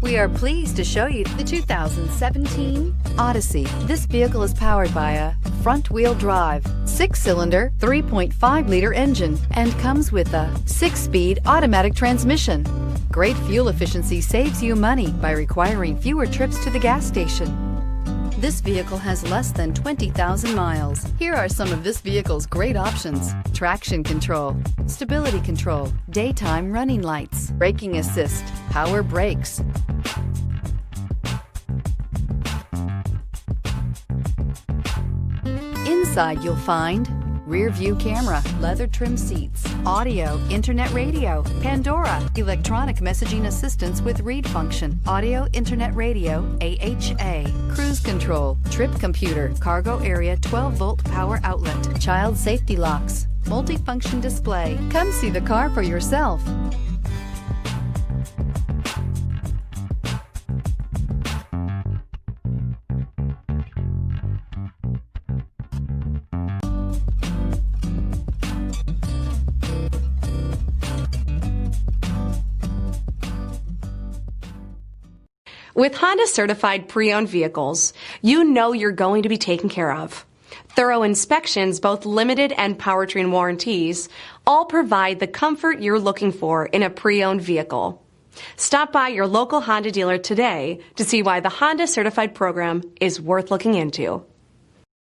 We are pleased to show you the 2017 Odyssey. This vehicle is powered by a front-wheel drive, 6-cylinder, 3.5-liter engine, and comes with a 6-speed automatic transmission. Great fuel efficiency saves you money by requiring fewer trips to the gas station. This vehicle has less than 20,000 miles. Here are some of this vehicle's great options: traction control, stability control, daytime running lights, braking assist, power brakes. Inside you'll find rear view camera, leather trim seats, audio, internet radio, Pandora, electronic messaging assistance with read function, audio, internet radio, AHA, cruise control, trip computer, cargo area 12-volt power outlet, child safety locks, multifunction display. Come see the car for yourself. With Honda certified pre-owned vehicles, you know you're going to be taken care of. Thorough inspections, both limited and powertrain warranties, all provide the comfort you're looking for in a pre-owned vehicle. Stop by your local Honda dealer today to see why the Honda certified program is worth looking into.